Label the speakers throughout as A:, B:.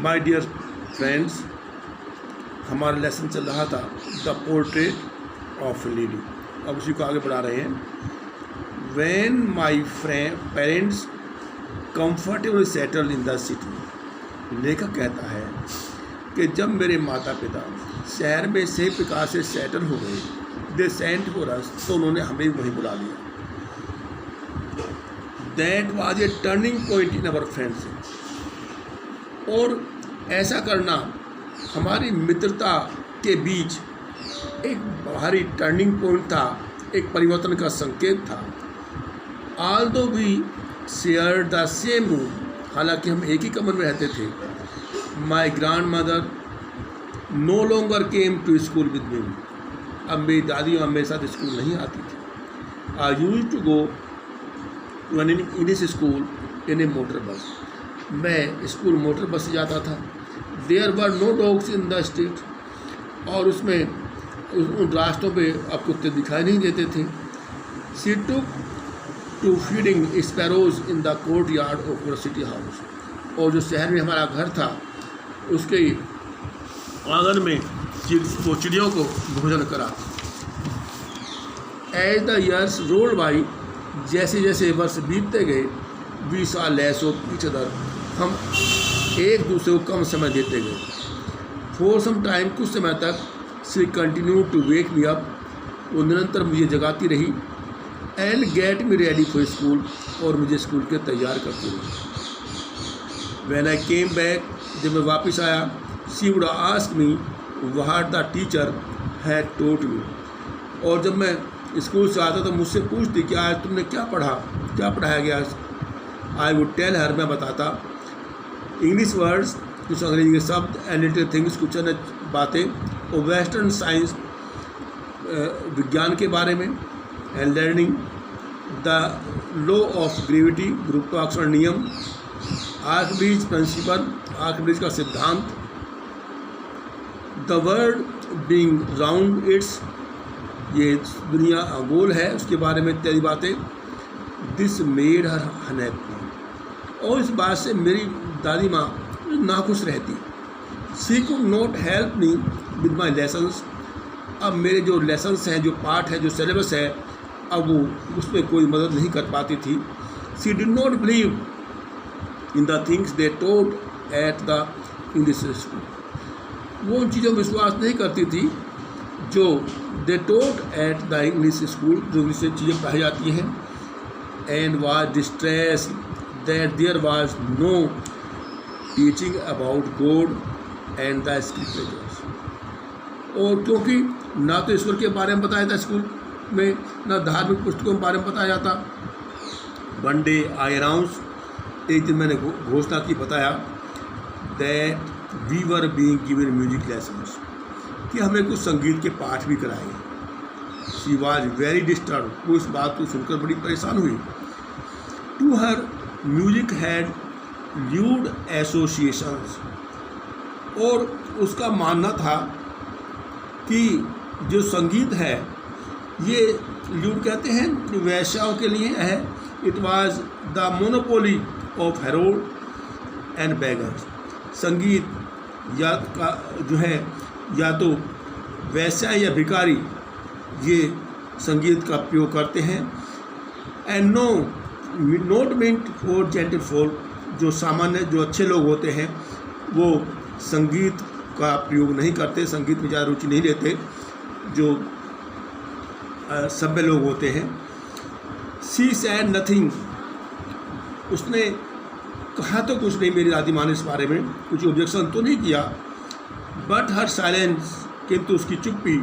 A: My dear friends, हमारा lesson चल रहा था द पोर्ट्रेट ऑफ लेडी। अब उसी को आगे बढ़ा रहे हैं। When my parents comfortable settle in the city. लेखक कहता है कि जब मेरे माता पिता शहर में सही प्रकार से सेटल हो गए, दे सेंट फॉर अस, तो उन्होंने हमें वहीं बुला लिया। That was a turning point in our friendship. और ऐसा करना हमारी मित्रता के बीच एक भारी टर्निंग पॉइंट था, एक परिवर्तन का संकेत था। Although we share the same room, हालांकि हम एक ही कमरे में रहते थे। My grandmother no longer came to school with me. अब मेरी दादी माँ मेरे साथ स्कूल नहीं आती थी। I used to go to an English school in a motor bus. मैं स्कूल मोटर बस से जाता था। There were no dogs in the street, और उसमें उन रास्तों पे अब कुत्ते दिखाई नहीं देते थे। She took to feeding sparrows in the courtyard of the city house. और जो शहर में हमारा घर था, उसके आंगन में वो चिड़ियों को भोजन करा। As the years rolled by, जैसे जैसे वर्ष बीतते गए, we saw less of each other, हम एक दूसरे को कम समय देते गए। फॉर सम टाइम, कुछ समय तक, she continue to wake me up, वो निरंतर मुझे जगाती रही। And get me ready for school, और मुझे स्कूल के तैयार करती रही। व्हेन आई केम बैक, जब मैं वापस आया, she would ask me what the teacher had told me. और जब मैं स्कूल से आता तो मुझसे पूछती कि आज तुमने क्या पढ़ा, क्या पढ़ाया गया। आई वुड टेल हर, मैं बताता इंग्लिश वर्ड्स, कुछ अंग्रेजी के शब्द, एंड लिटिल थिंग्स, कुछ अन्य बातें, और वेस्टर्न साइंस, विज्ञान के बारे में, and learning the law of gravity, गुरुत्वाकर्षण नियम, आर्कब्रिज प्रिंसिपल, आर्कब्रिज का सिद्धांत, the world being round it's, ये दुनिया गोल है, उसके बारे में इत्यादि बातें। दिस मेड हर अनहैप्पी, और इस बात से मेरी दादी माँ नाखुश रहती। She could not help me with my lessons. अब मेरे जो लेसन्स हैं, जो पाठ है, जो सिलेबस है, अब वो उसमें कोई मदद नहीं कर पाती थी। She did not believe in the things they told at the English school. वो उन चीज़ों में विश्वास नहीं करती थी जो they told at the English school, जो इंग्लिश से चीज़ें पढ़ाई जाती हैं। And was distress that there was no teaching about God and the scriptures. और क्योंकि ना तो ईश्वर के बारे में बताया था स्कूल में, ना धार्मिक पुस्तकों के बारे में बताया जाता। वन डे आई अनाउंस, एक दिन मैंने घोषणा की, बताया that we were being given music lessons, कि हमें कुछ संगीत के पाठ भी कराएंगे। शी वॉज वेरी डिस्टर्ब, वो इस बात को सुनकर बड़ी परेशान हुई। To her music had lewd associations, और उसका मानना था कि जो संगीत है, ये ल्यूड कहते हैं वैश्याओं के लिए है। It was the monopoly of Herod and beggars. संगीत या का जो है, या तो वैश्या या भिखारी ये संगीत का प्रयोग करते हैं। And no not meant for gentle folk, जो सामान्य, जो अच्छे लोग होते हैं, वो संगीत का प्रयोग नहीं करते, संगीत में ज़्यादा रुचि नहीं लेते, जो सभ्य लोग होते हैं। शी सैड नथिंग, उसने कहा तो कुछ नहीं, मेरी दादी माँ ने इस बारे में कुछ ऑब्जेक्शन तो नहीं किया। बट हर साइलेंस, किंतु उसकी चुप्पी,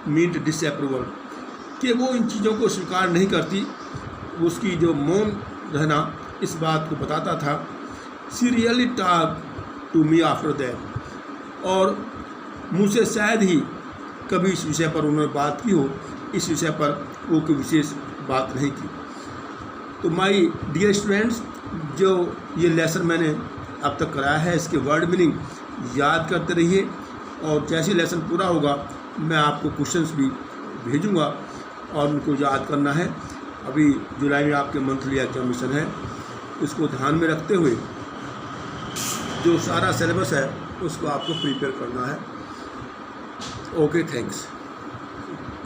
A: मीन्ड डिसअप्रूवल, कि वो इन चीज़ों को स्वीकार नहीं करती। उसकी जो मौन रहना इस बात को बताता था। She really talk to me after that, और मुझसे शायद ही कभी इस विषय पर उन्होंने बात की हो, इस विषय पर वो कोई विशेष बात नहीं की। तो माय डियर स्टूडेंट्स, जो ये लेसन मैंने अब तक कराया है, इसके वर्ड मीनिंग याद करते रहिए, और जैसे लेसन पूरा होगा मैं आपको क्वेश्चंस भी भेजूंगा, और उनको याद करना है। अभी जुलाई में आपके मंथली एग्जामिनेशन है, इसको ध्यान में रखते हुए जो सारा सिलेबस है उसको आपको प्रिपेयर करना है। Okay, thanks.